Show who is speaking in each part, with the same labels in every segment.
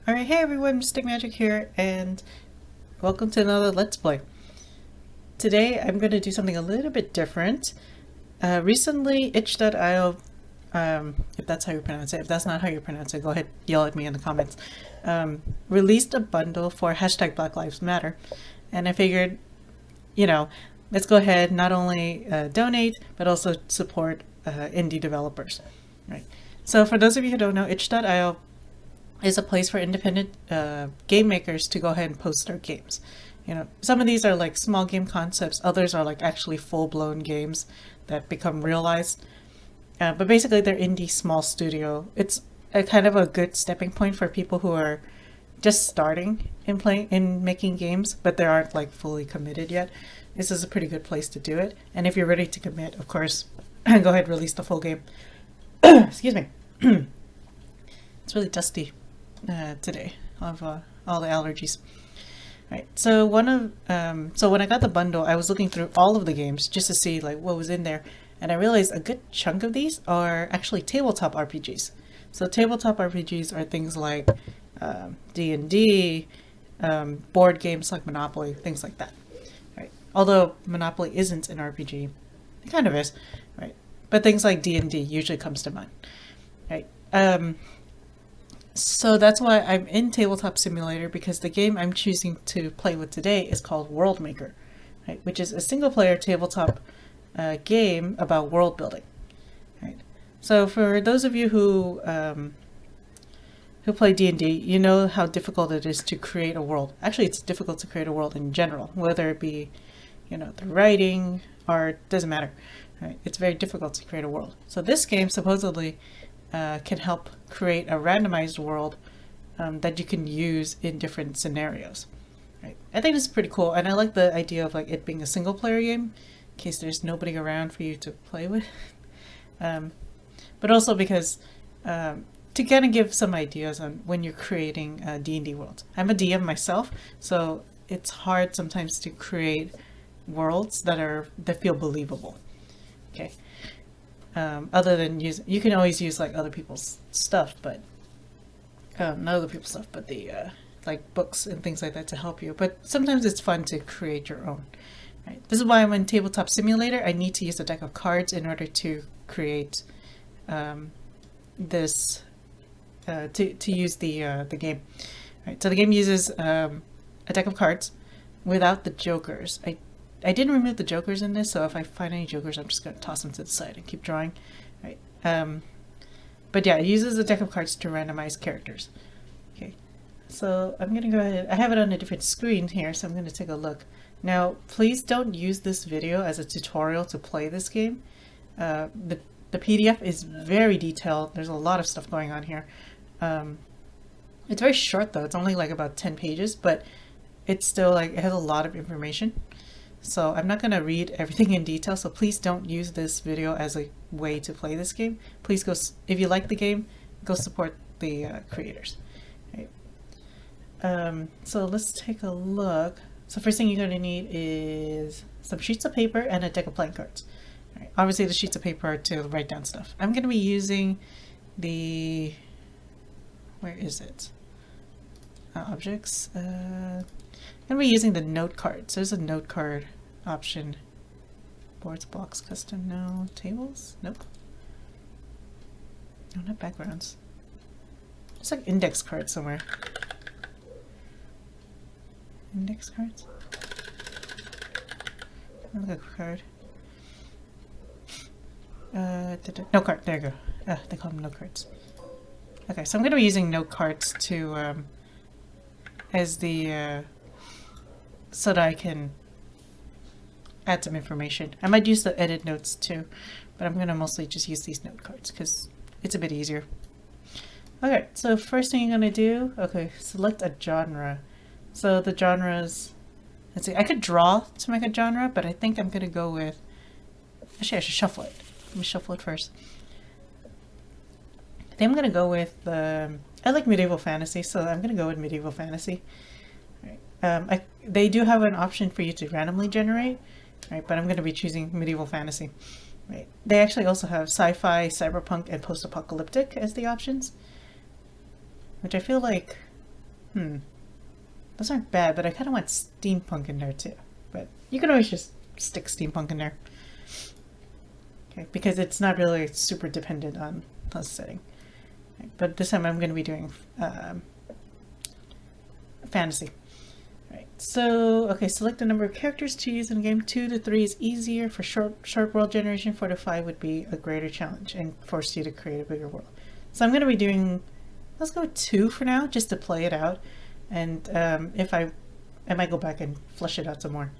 Speaker 1: Alright, hey everyone, Mystic Magic here, and welcome to another Let's Play. Today I'm going to do something a little bit different. Recently, itch.io, if that's how you pronounce it, if that's not how you pronounce it, go ahead, yell at me in the comments, released a bundle for hashtag Black Lives Matter, and I figured, let's go ahead, not only donate, but also support indie developers. Right. So for those of you who don't know, itch.io is a place for independent game makers to go ahead and post their games. Some of these are like small game concepts, others are like actually full-blown games that become realized. But basically, they're indie small studio. It's a kind of a good stepping point for people who are just starting in making games, but they aren't like fully committed yet. This is a pretty good place to do it. And if you're ready to commit, of course, go ahead and release the full game. Excuse me. It's really dusty today of all the allergies. Right. So when I got the bundle, I was looking through all of the games just to see like what was in there, and I realized a good chunk of these are actually tabletop RPGs. So tabletop RPGs are things like D&D, board games like Monopoly, things like that. Right. Although Monopoly isn't an RPG, it kind of is, right? But things like D&D usually comes to mind, right? So that's why I'm in Tabletop Simulator, because the game I'm choosing to play with today is called World Maker, right? Which is a single-player tabletop game about world building, right? So for those of you who play D&D, you know how difficult it is to create a world. Actually, it's difficult to create a world in general, whether it be, the writing, art, doesn't matter, right? It's very difficult to create a world. So this game supposedly can help create a randomized world that you can use in different scenarios. Right? I think this is pretty cool, and I like the idea of like it being a single player game in case there's nobody around for you to play with. But also because to kind of give some ideas on when you're creating D&D worlds. I'm a DM myself, so it's hard sometimes to create worlds that feel believable. Okay. Other than you can always use like other people's stuff, but not other people's stuff, but the like books and things like that to help you. But sometimes it's fun to create your own. Right? This is why I'm in Tabletop Simulator. I need to use a deck of cards in order to create this to use the game. Right? So the game uses a deck of cards without the jokers. I didn't remove the jokers in this, so if I find any jokers, I'm just going to toss them to the side and keep drawing. Right. But yeah, it uses a deck of cards to randomize characters. Okay, so I'm going to go ahead. I have it on a different screen here, so I'm going to take a look. Now, please don't use this video as a tutorial to play this game. The PDF is very detailed. There's a lot of stuff going on here. It's very short though. It's only like about 10 pages, but it's still like it has a lot of information. So I'm not going to read everything in detail, so please don't use this video as a way to play this game. Please go, if you like the game, go support the creators. Right. So let's take a look. So first thing you're going to need is some sheets of paper and a deck of playing cards. Right. Obviously the sheets of paper are to write down stuff. I'm going to be using the, where is it? Objects. I'm going to be using the note cards. There's a note card option. Boards, blocks, custom, no. Tables? Nope. No, not backgrounds. It's like index cards somewhere. Index cards? Look at a card. Note card, there you go. They call them note cards. Okay, so I'm going to be using note cards to, as the, so that I can add some information. I might use the edit notes too, but I'm going to mostly just use these note cards because it's a bit easier. Okay, so first thing you're going to do, select a genre. So the genres, let's see, I could draw to make a genre, but I think I'm going to go with, actually I should shuffle it. Let me shuffle it first. I think I'm going to go with, I like medieval fantasy, so I'm going to go with medieval fantasy. They do have an option for you to randomly generate, right? But I'm going to be choosing medieval fantasy. Right. They actually also have sci-fi, cyberpunk, and post-apocalyptic as the options, which I feel like Those aren't bad, but I kind of want steampunk in there too. But you can always just stick steampunk in there. Okay, because it's not really super dependent on the setting. Okay, but this time I'm going to be doing fantasy. Right. So, okay, select the number of characters to use in the game. 2 to 3 is easier. For short world generation, 4 to 5 would be a greater challenge and force you to create a bigger world. So I'm going to be doing, let's go 2 for now, just to play it out. And if I might go back and flesh it out some more.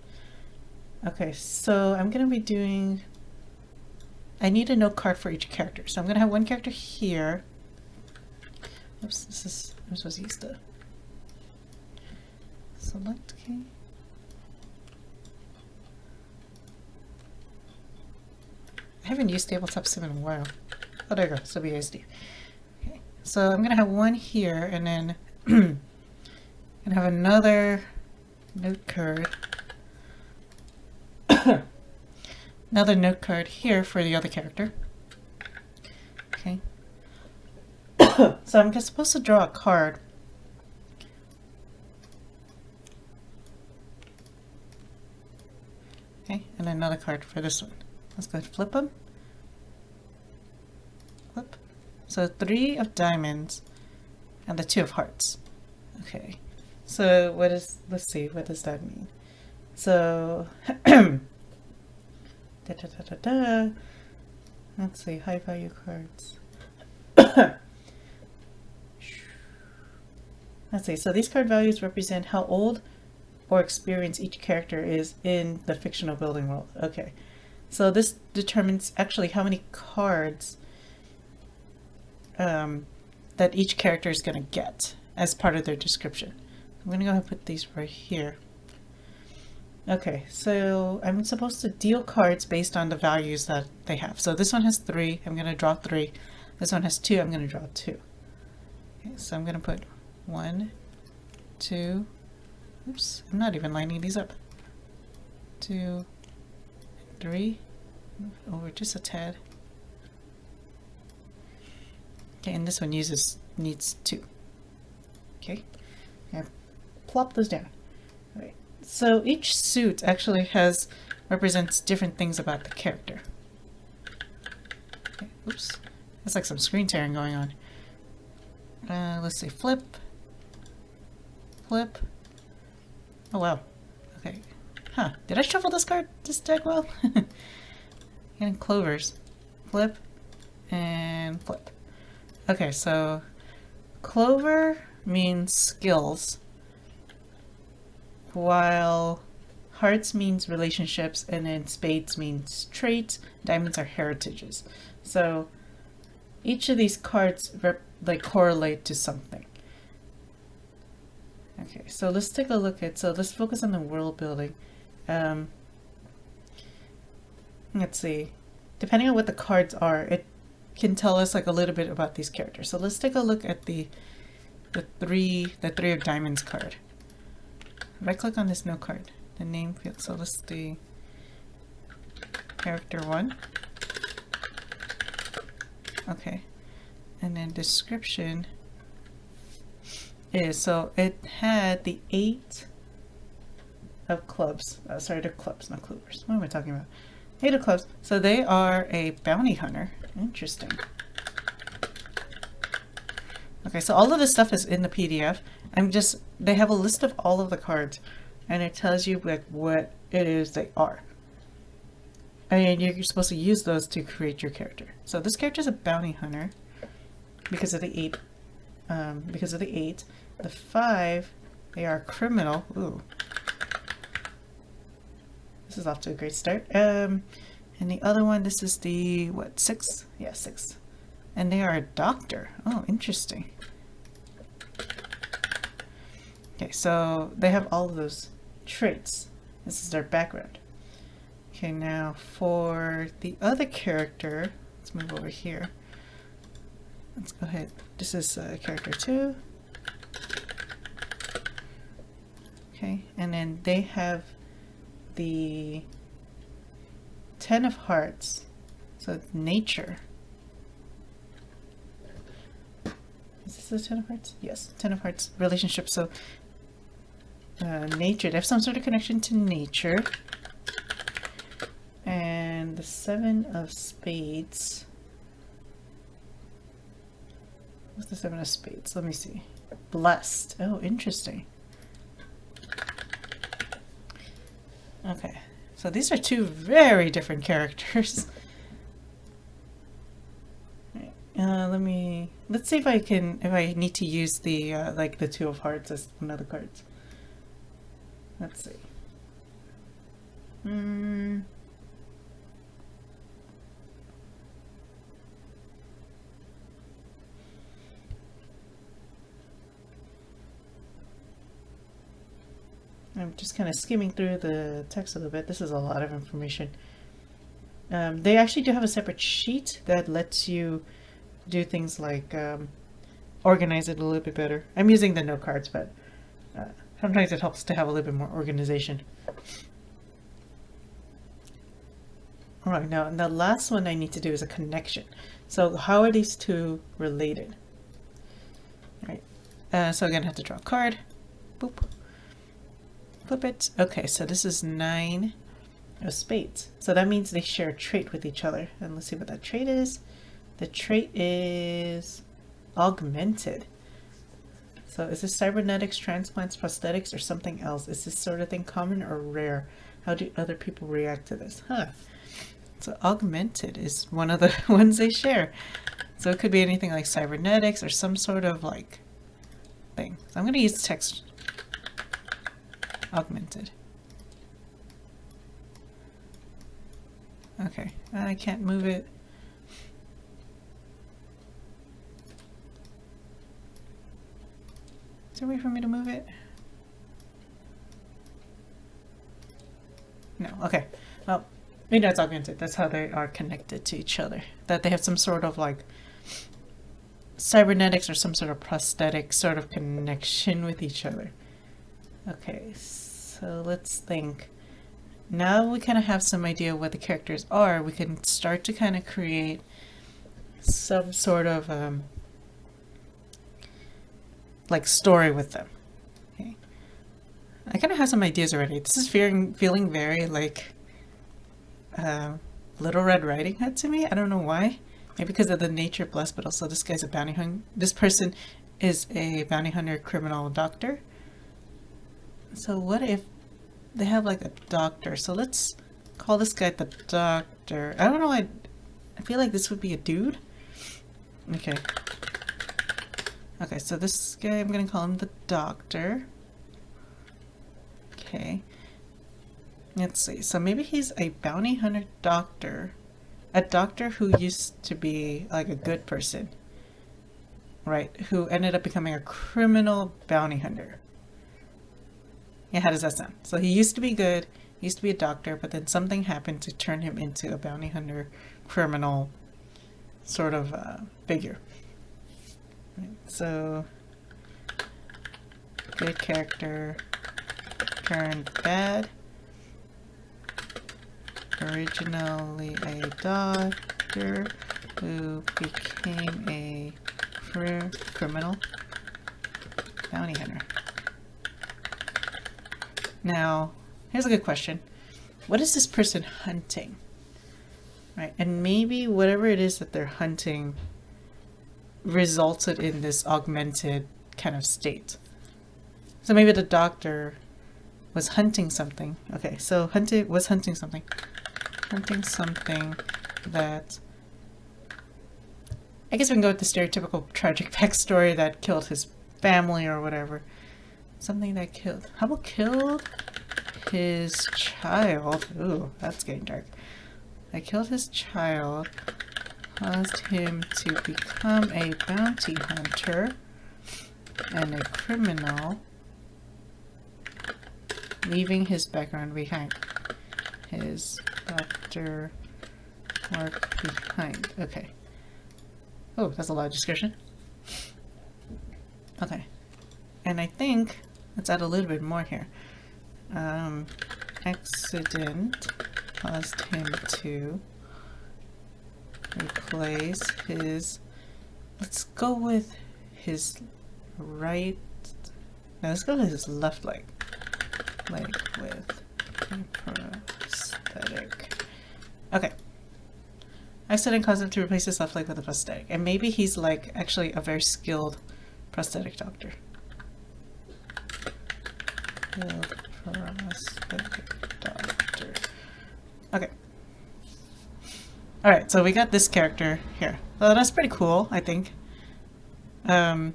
Speaker 1: Okay, so I'm going to be doing, I need a note card for each character. So I'm going to have one character here. Oops, this is, I'm supposed to use the select key. I haven't used tabletop sim in a while. Oh, there you go, WASD. Okay, so I'm going to have one here, and then I'm going to have another note card. Another note card here for the other character. Okay. So I'm just supposed to draw a card. Okay, and another card for this one. Let's go ahead and flip them. Flip. So 3 of diamonds and the 2 of hearts. Okay. So what is, let's see, what does that mean? So let's see, high value cards. Let's see, so these card values represent how old or experienced each character is in the fictional building world. Okay, so this determines actually how many cards that each character is going to get as part of their description. I'm going to go ahead and put these right here. Okay, so I'm supposed to deal cards based on the values that they have. So this one has 3, I'm going to draw 3. This one has 2, I'm going to draw 2. Okay, so I'm going to put 1, 2, oops, I'm not even lining these up. 2, 3, move over just a tad. Okay, and this one needs 2. Okay, I plop those down. All right. So each suit actually represents different things about the character. Okay, oops, that's like some screen tearing going on. Let's see, flip, flip. Oh wow, okay. Huh, did I shuffle this deck well? Getting clovers. Flip and flip. Okay, so clover means skills, while hearts means relationships, and then spades means traits, diamonds are heritages. So each of these cards correlate to something. Okay, so let's take a look at, so let's focus on the world building. Let's see, depending on what the cards are, it can tell us like a little bit about these characters. So let's take a look at the three of diamonds card. Right click on this note card, the name field. So let's do character 1. Okay, and then description is, so it had the 8 of clubs. Sorry, they're clubs, not clovers. What am I talking about? 8 of clubs. So they are a bounty hunter. Interesting. Okay, so all of this stuff is in the PDF. They have a list of all of the cards, and it tells you like what it is they are. And you're supposed to use those to create your character. So this character is a bounty hunter because of the 8. Because of the 8. The 5, they are criminal. Ooh. This is off to a great start. And the other one, this is the, what, 6? Yeah, 6. And they are a doctor. Oh, interesting. Okay, so they have all of those traits. This is their background. Okay, now for the other character, let's move over here. Let's go ahead. This is character 2. Okay, and then they have the 10 of hearts. So nature. Is this the Ten of Hearts? Yes, Ten of Hearts relationship. So nature, they have some sort of connection to nature. And the Seven of Spades. What's the Seven of Spades? Let me see. Blessed. Oh, interesting. Okay, so these are two very different characters. Let's see if I need to use the like the Two of Hearts as one of the cards. Let's see. I'm just kind of skimming through the text a little bit. This is a lot of information. They actually do have a separate sheet that lets you do things like organize it a little bit better. I'm using the note cards, but sometimes it helps to have a little bit more organization. All right, now the last one I need to do is a connection. So how are these two related? All right, so again, I have to draw a card. Boop. Flip it. Okay, so this is 9 of Spades. So that means they share a trait with each other. And let's see what that trait is. The trait is augmented. So is this cybernetics, transplants, prosthetics, or something else? Is this sort of thing common or rare? How do other people react to this? So augmented is one of the ones they share. So it could be anything like cybernetics or some sort of like thing. So I'm going to use text augmented. Okay, I can't move it. Is there a way for me to move it? No, okay. Well, maybe that's augmented. That's how they are connected to each other. That they have some sort of like cybernetics or some sort of prosthetic sort of connection with each other. Okay, so let's think. Now we kind of have some idea what the characters are. We can start to kind of create some sort of like story with them. Okay. I kind of have some ideas already. This is feeling very like Little Red Riding Hood to me. I don't know why. Maybe because of the nature of Blessed, but also this guy's a bounty hunter. This person is a bounty hunter, criminal, doctor. So what if they have like a doctor? So let's call this guy the doctor. I don't know. I feel like this would be a dude. Okay. Okay, so this guy, I'm going to call him the doctor. Okay. Let's see. So maybe he's a bounty hunter doctor. A doctor who used to be like a good person. Right. Who ended up becoming a criminal bounty hunter. Yeah, how does that sound? So he used to be good, he used to be a doctor, but then something happened to turn him into a bounty hunter, criminal sort of figure. Right, so, good character turned bad. Originally a doctor who became a criminal bounty hunter. Now, here's a good question. What is this person hunting? Right, and maybe whatever it is that they're hunting resulted in this augmented kind of state. So maybe the doctor was hunting something. Okay, so was hunting something. Hunting something that... I guess we can go with the stereotypical tragic backstory that killed his family or whatever. Something that killed... How about killed his child? Ooh, that's getting dark. That killed his child, caused him to become a bounty hunter and a criminal, leaving his background behind. His doctor work behind. Okay. Oh, that's a lot of description. Okay. And I think, let's add a little bit more here. Accident caused him to replace his, let's go with his right. No, let's go with his left leg. Leg with a prosthetic. Okay. Accident caused him to replace his left leg with a prosthetic. And maybe he's like actually a very skilled prosthetic doctor. Prosthetic doctor. Okay. Alright, so we got this character here. Well, that's pretty cool, I think. I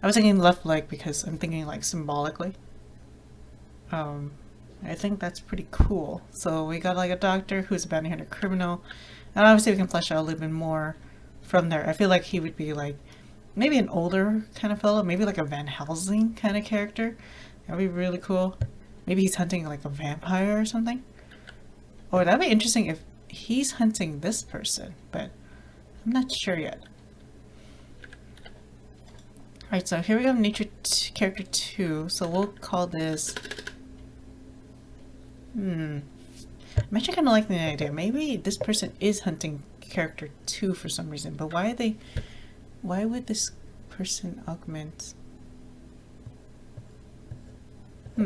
Speaker 1: was thinking left leg because I'm thinking like symbolically. I think that's pretty cool. So we got like a doctor who's a bounty hunter criminal. And obviously we can flesh out a little bit more from there. I feel like he would be like maybe an older kind of fellow, maybe like a Van Helsing kind of character. That'd be really cool. Maybe he's hunting like a vampire or something. Oh, that'd be interesting if he's hunting this person, but I'm not sure yet. Alright, so here we have nature character 2. So we'll call this... I'm actually kind of liking the idea. Maybe this person is hunting character 2 for some reason, but why would this person augment?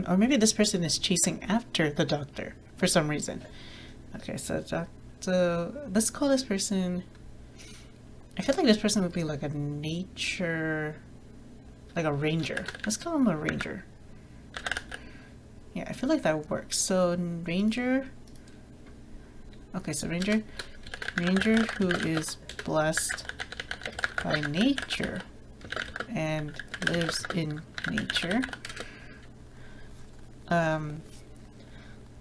Speaker 1: Or maybe this person is chasing after the doctor for some reason. Okay, so let's call this person... I feel like this person would be like a nature... like a ranger. Let's call him a ranger. Yeah, I feel like that works. So ranger... Okay, so ranger who is blessed by nature and lives in nature.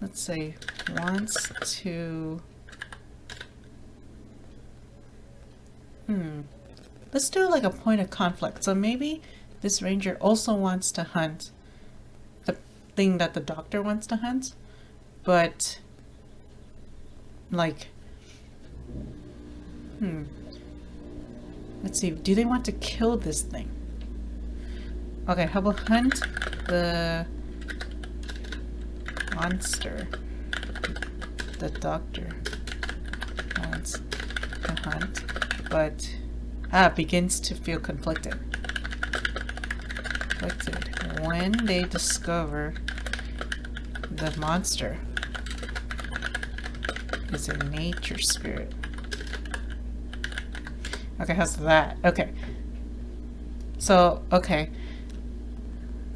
Speaker 1: Let's say wants to... Let's do like a point of conflict. So maybe this ranger also wants to hunt the thing that the doctor wants to hunt, but like, let's see, do they want to kill this thing? Okay, how about hunt the monster the doctor wants to hunt, but begins to feel conflicted when they discover the monster is a nature spirit. Okay, how's that? Okay. So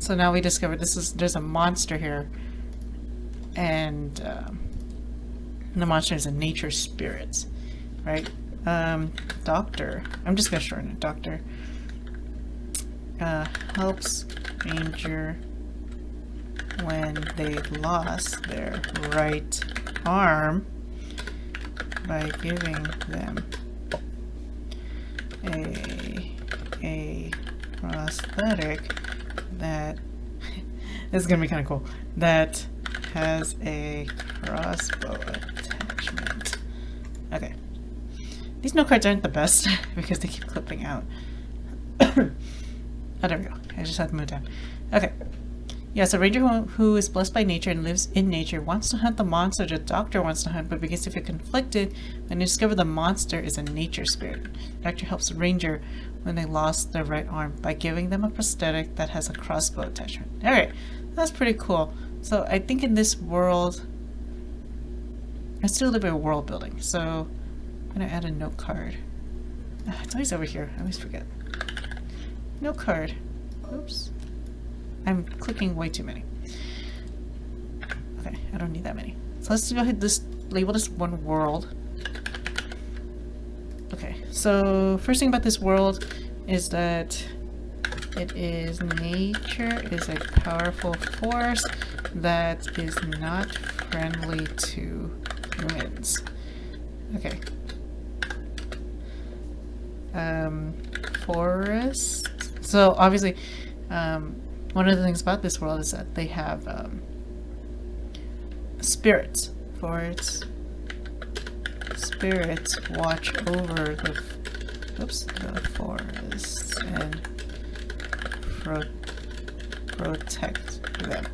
Speaker 1: now we discovered there's a monster here, and the monster is a nature spirit, right? Doctor. I'm just gonna shorten it. Doctor helps ranger when they lost their right arm by giving them a prosthetic that this is gonna be kind of cool, that has a crossbow attachment. Okay. These note cards aren't the best because they keep clipping out. Oh, there we go. I just had to move down. Okay. Yeah, so ranger who is blessed by nature and lives in nature wants to hunt the monster the doctor wants to hunt, but begins to feel conflicted when they discover the monster is a nature spirit. The doctor helps ranger when they lost their right arm by giving them a prosthetic that has a crossbow attachment. Alright, that's pretty cool. So I think in this world, let's do a little bit of world building. So I'm going to add a note card. It's always over here. I always forget. Note card. Oops. I'm clicking way too many. Okay, I don't need that many. So let's go ahead and label this one world. Okay, so first thing about this world is that it is nature is a powerful force that is not friendly to humans. Okay. Forest. So obviously, one of the things about this world is that they have spirits. Spirits watch over the forests and protect them.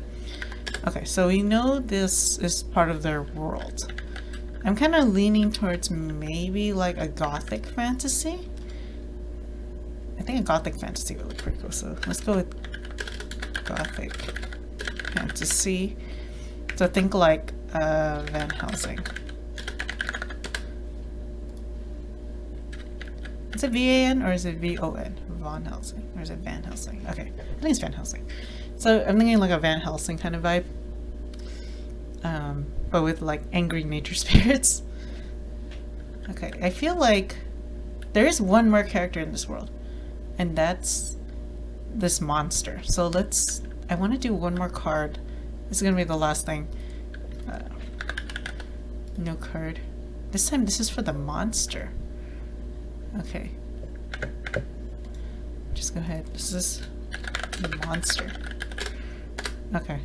Speaker 1: Okay, so we know this is part of their world. I'm kind of leaning towards maybe like a gothic fantasy. I think a gothic fantasy would look pretty cool, so let's go with gothic fantasy. So think like Van Helsing. Is it V-A-N or is it V-O-N? Von Helsing. Or is it Van Helsing? Okay, I think it's Van Helsing. So I'm thinking like a Van Helsing kind of vibe. But with like angry nature spirits. Okay, I feel like there is one more character in this world. And that's this monster. So I want to do one more card. This is going to be the last thing. No card. This time this is for the monster. Okay. Just go ahead. This is the monster. Okay.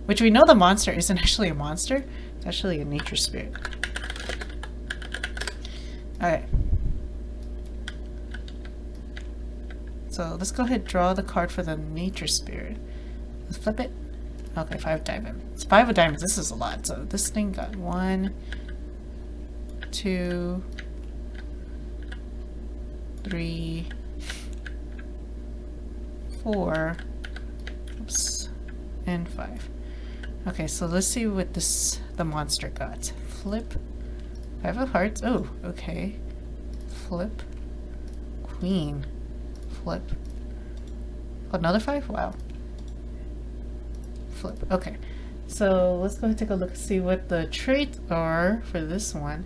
Speaker 1: Which we know the monster isn't actually a monster. It's actually a nature spirit. Alright. So let's go ahead and draw the card for the nature spirit. Let's flip it. Okay, 5 diamonds. It's 5 of diamonds. This is a lot. So this thing got 1, 2, 3, 4, oops, and 5. Okay, so let's see what the monster got. Flip. 5 of hearts. Oh, okay. Flip. Queen. Flip. Another 5? Wow. Flip. Okay. So let's go ahead and take a look and see what the traits are for this one.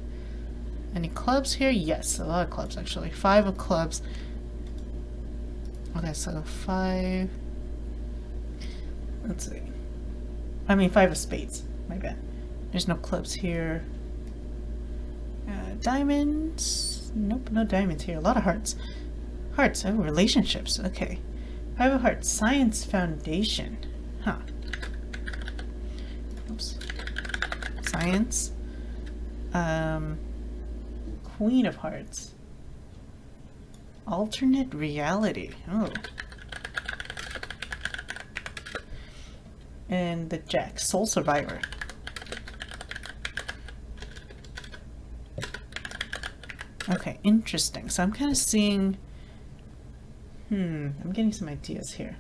Speaker 1: Any clubs here? Yes, a lot of clubs actually. 5 of clubs. Okay, so 5. Let's see. I mean 5 of spades. My bad. There's no clubs here. Diamonds? Nope, no diamonds here. A lot of hearts. Hearts. Oh, relationships. Okay. 5 of hearts. Science foundation. Huh. Oops. Science. Queen of hearts. Alternate reality. Oh. And the jack. Soul survivor. Okay, interesting. So I'm kind of seeing... I'm getting some ideas here.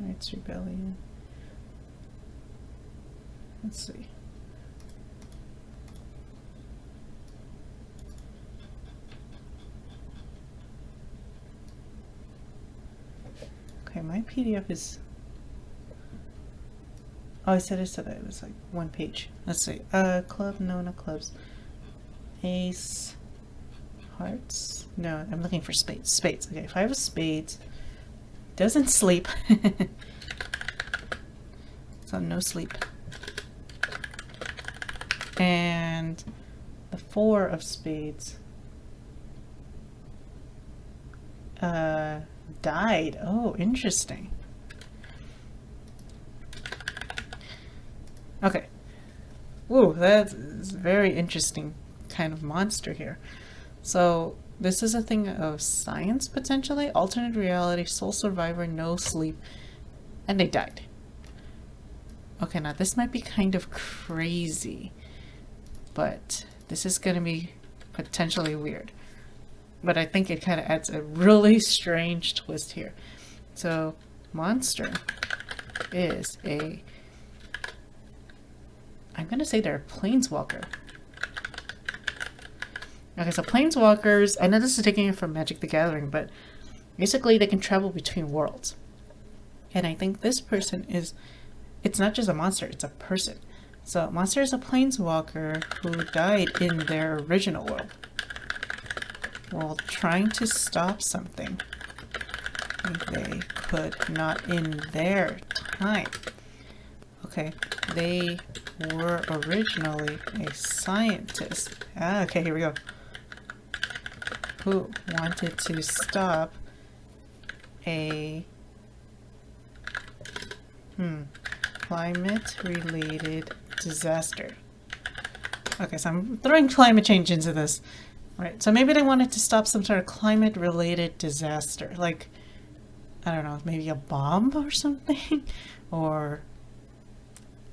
Speaker 1: Hearts rebellion. Let's see. Okay, my PDF is... Oh, I said that it was like 1 page. Let's see. Club, no clubs. Ace, hearts. No, I'm looking for spades. Spades. Okay, 5 of spades. Doesn't sleep. So no sleep. And the 4 of spades. Died. Oh, interesting. Okay. Whoa, that is a very interesting kind of monster here. So this is a thing of science potentially, alternate reality, soul survivor, no sleep, and they died. Okay, now this might be kind of crazy, but this is going to be potentially weird. But I think it kind of adds a really strange twist here. So monster is a... I'm going to say they're a planeswalker. Okay, so planeswalkers, I know this is taking it from Magic the Gathering, but basically they can travel between worlds. And I think this person is, it's not just a monster, it's a person. So a monster is a planeswalker who died in their original world while trying to stop something they could not in their time. Okay, they were originally a scientist. Okay, here we go. Who wanted to stop a climate-related disaster. Okay, so I'm throwing climate change into this. Right, so maybe they wanted to stop some sort of climate-related disaster. Like, I don't know, maybe a bomb or something? Or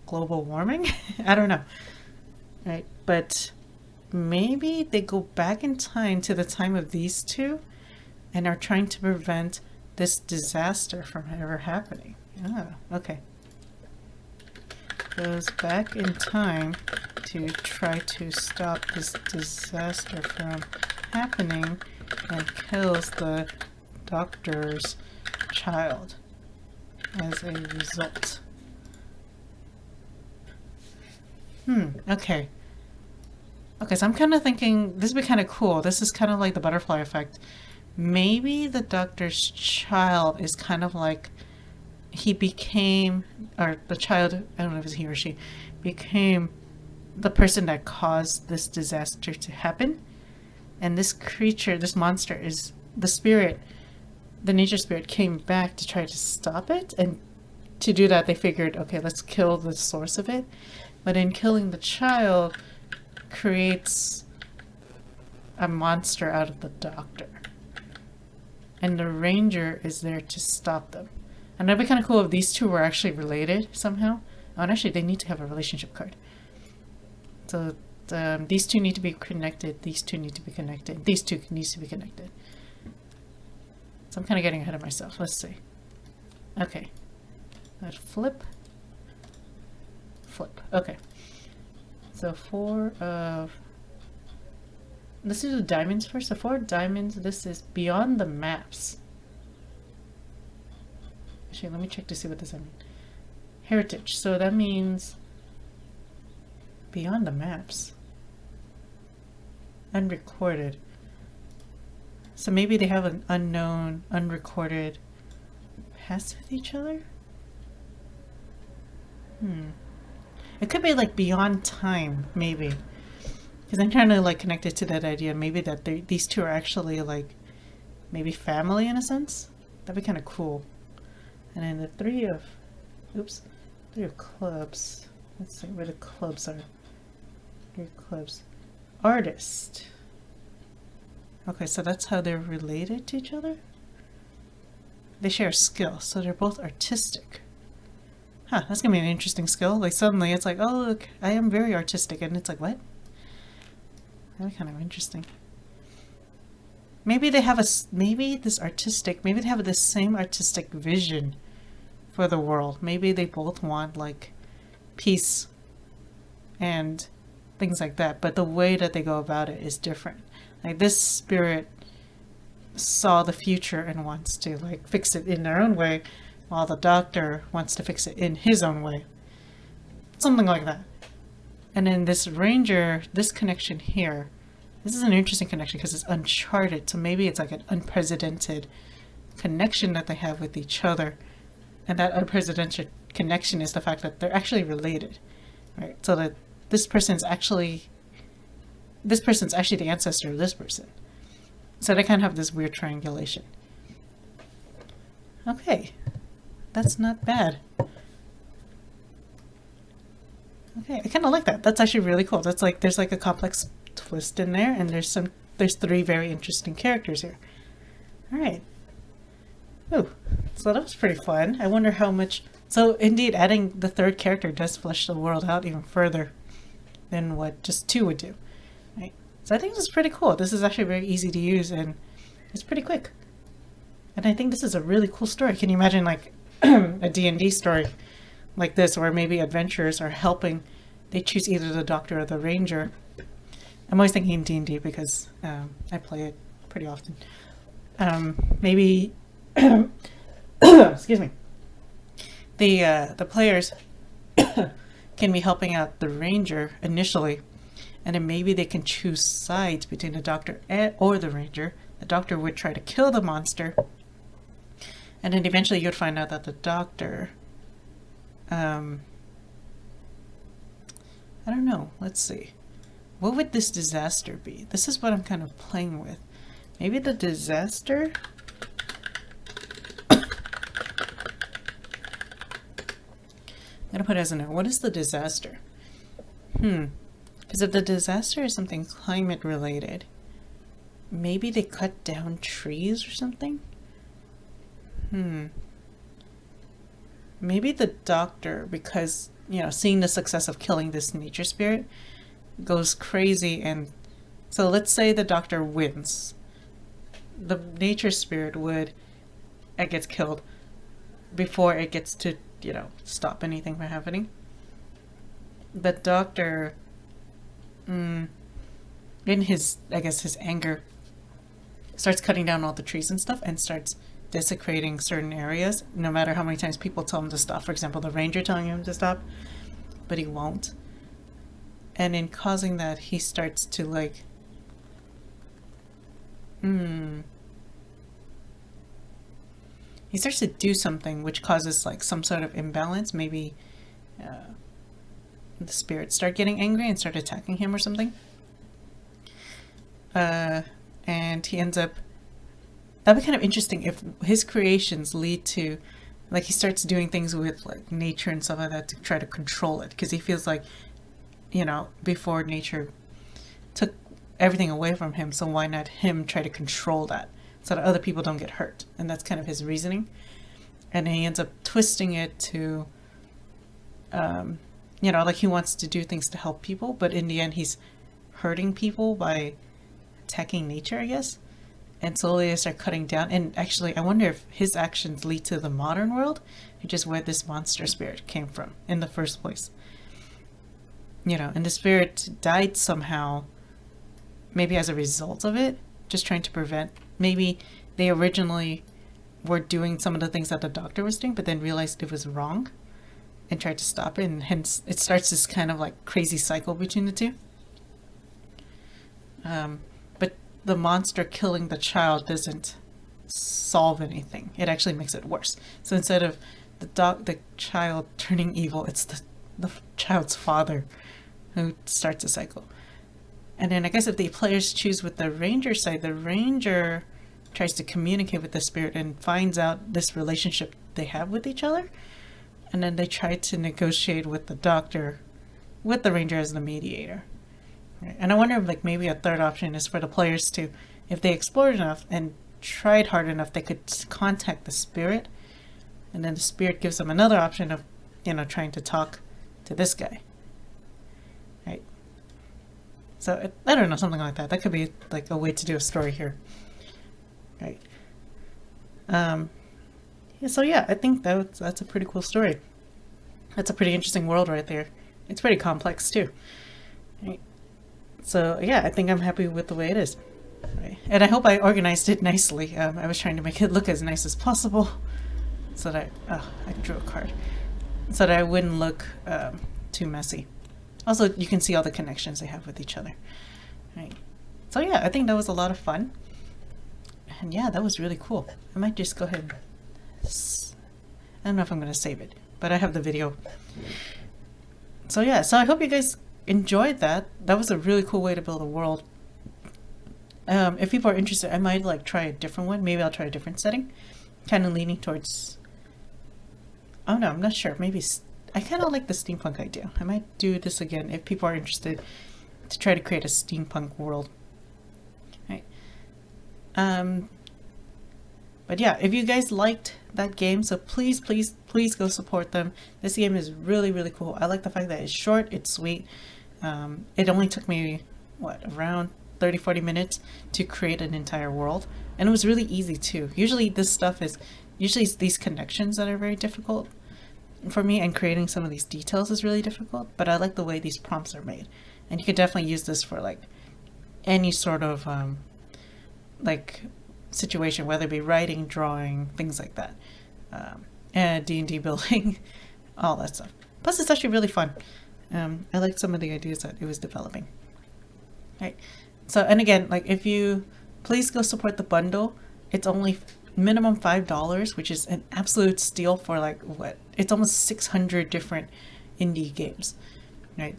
Speaker 1: global warming? I don't know. Right, but maybe they go back in time to the time of these two and are trying to prevent this disaster from ever happening. Ah, okay. Goes back in time to try to stop this disaster from happening and kills the doctor's child as a result. Okay. Okay, so I'm kind of thinking this would be kind of cool. This is kind of like the butterfly effect. Maybe the doctor's child is kind of like he became, or the child, I don't know if it's he or she, became the person that caused this disaster to happen. And this creature, this monster, is the spirit, the nature spirit came back to try to stop it. And to do that, they figured, okay, let's kill the source of it. But in killing the child, creates a monster out of the doctor. And the ranger is there to stop them. And that'd be kind of cool if these two were actually related somehow. Oh, and actually, they need to have a relationship card. So these two need to be connected. These two need to be connected. These two needs to be connected. So I'm kind of getting ahead of myself. Let's see. Okay. Let's flip. Flip. Okay. So 4 of... Let's do the diamonds first. So 4 diamonds. This is beyond the maps. Actually, let me check to see what this means. Heritage. So that means beyond the maps. Unrecorded. So maybe they have an unknown, unrecorded past with each other? It could be like beyond time, maybe. Because I'm trying to like connect it to that idea. Maybe that these two are actually like maybe family in a sense. That'd be kind of cool. And then the 3 of... Oops. 3 of clubs. Let's see where the clubs are. 3 of clubs. Artist. Okay, so that's how they're related to each other? They share a skill, so they're both artistic. Huh, that's gonna be an interesting skill. Like suddenly it's like, oh look, I am very artistic, and it's like, what? That'd be kind of interesting. Maybe they have maybe they have the same artistic vision for the world. Maybe they both want like peace and things like that, but the way that they go about it is different. Like this spirit saw the future and wants to like fix it in their own way, while the doctor wants to fix it in his own way. Something like that. And then this ranger, this connection here, this is an interesting connection because it's uncharted. So maybe it's like an unprecedented connection that they have with each other. And that unprecedented connection is the fact that they're actually related, right? So that this person's actually the ancestor of this person. So they kind of have this weird triangulation. Okay, that's not bad. Okay, I kind of like that. That's actually really cool. That's like, there's like a complex twist in there, and there's 3 very interesting characters here. All right. Ooh, so that was pretty fun. I wonder how much... So indeed, adding the 3rd character does flesh the world out even further than what just 2 would do. Right? So I think this is pretty cool. This is actually very easy to use, and it's pretty quick. And I think this is a really cool story. Can you imagine like a D&D story like this, where maybe adventurers are helping? They choose either the doctor or the ranger. I'm always thinking D&D because I play it pretty often. Maybe... excuse me. The players can be helping out the ranger initially, and then maybe they can choose sides between the doctor or the ranger. The doctor would try to kill the monster, and then eventually you'd find out that the doctor, I don't know, let's see. What would this disaster be? This is what I'm kind of playing with. Maybe the disaster... I'm gonna put it as a note. What is the disaster? Because if the disaster is something climate related, maybe they cut down trees or something? Maybe the doctor, because, you know, seeing the success of killing this nature spirit, goes crazy and So let's say the doctor wins. The nature spirit gets killed before it gets to, stop anything from happening. The doctor, in his anger, starts cutting down all the trees and stuff and starts desecrating certain areas, no matter how many times people tell him to stop. For example, the ranger telling him to stop, but he won't. And in causing that, he starts to he starts to do something which causes some sort of imbalance. Maybe the spirits start getting angry and start attacking him or something. And he ends up... That'd be kind of interesting if his creations lead to... he starts doing things with nature and stuff like that to try to control it. Because he feels like, before nature took everything away from him, so why not him try to control that so that other people don't get hurt? And that's kind of his reasoning. And he ends up twisting it to, he wants to do things to help people, but in the end he's hurting people by attacking nature, I guess. And slowly they start cutting down. And actually, I wonder if his actions lead to the modern world, which is where this monster spirit came from in the first place. And the spirit died somehow, maybe as a result of it, just trying to prevent. Maybe they originally were doing some of the things that the doctor was doing, but then realized it was wrong and tried to stop it. And hence it starts this kind of crazy cycle between the two. But the monster killing the child doesn't solve anything. It actually makes it worse. So instead of the child turning evil, it's the child's father who starts a cycle. And then I guess if the players choose with the ranger side, the ranger tries to communicate with the spirit and finds out this relationship they have with each other. And then they try to negotiate with the doctor, with the ranger as the mediator. Right? And I wonder if maybe a third option is for the players to, if they explored enough and tried hard enough, they could contact the spirit. And then the spirit gives them another option of, trying to talk to this guy. Right? So I don't know, something like that. That could be a way to do a story here. Right. So yeah, I think that's a pretty cool story. That's a pretty interesting world right there. It's pretty complex too. Right. So yeah, I think I'm happy with the way it is. Right. And I hope I organized it nicely. I was trying to make it look as nice as possible, so that I drew a card, so that I wouldn't look too messy. Also, you can see all the connections they have with each other. Right. So yeah, I think that was a lot of fun. And yeah, that was really cool. I might just go ahead. I don't know if I'm going to save it, but I have the video. So yeah, so I hope you guys enjoyed that. That was a really cool way to build a world. If people are interested, I might try a different one. Maybe I'll try a different setting. Kind of leaning towards... Oh no, I'm not sure. Maybe... I kind of like the steampunk idea. I might do this again if people are interested to try to create a steampunk world. Right. But yeah, if you guys liked that game, so please go support them. This game is really, really cool. I like the fact that it's short, it's sweet. It only took me, around 30-40 minutes to create an entire world. And it was really easy too. Usually it's these connections that are very difficult for me, and creating some of these details is really difficult, but I like the way these prompts are made. And you could definitely use this for any sort of situation, whether it be writing, drawing, things like that, and D&D building, all that stuff. Plus it's actually really fun. I like some of the ideas that it was developing. Right. So, and again, if you please go support the bundle. It's only minimum $5, which is an absolute steal for it's almost 600 different indie games, right?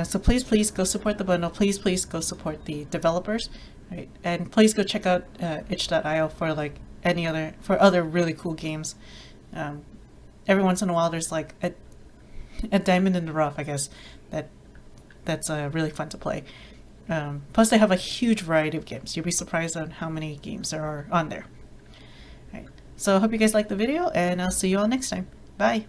Speaker 1: So please go support the bundle. Please go support the developers, right? And please go check out itch.io for other really cool games. Every once in a while there's a diamond in the rough, I guess, that's really fun to play. Plus they have a huge variety of games. You'll be surprised on how many games there are on there. Right. So I hope you guys liked the video, and I'll see you all next time. Bye!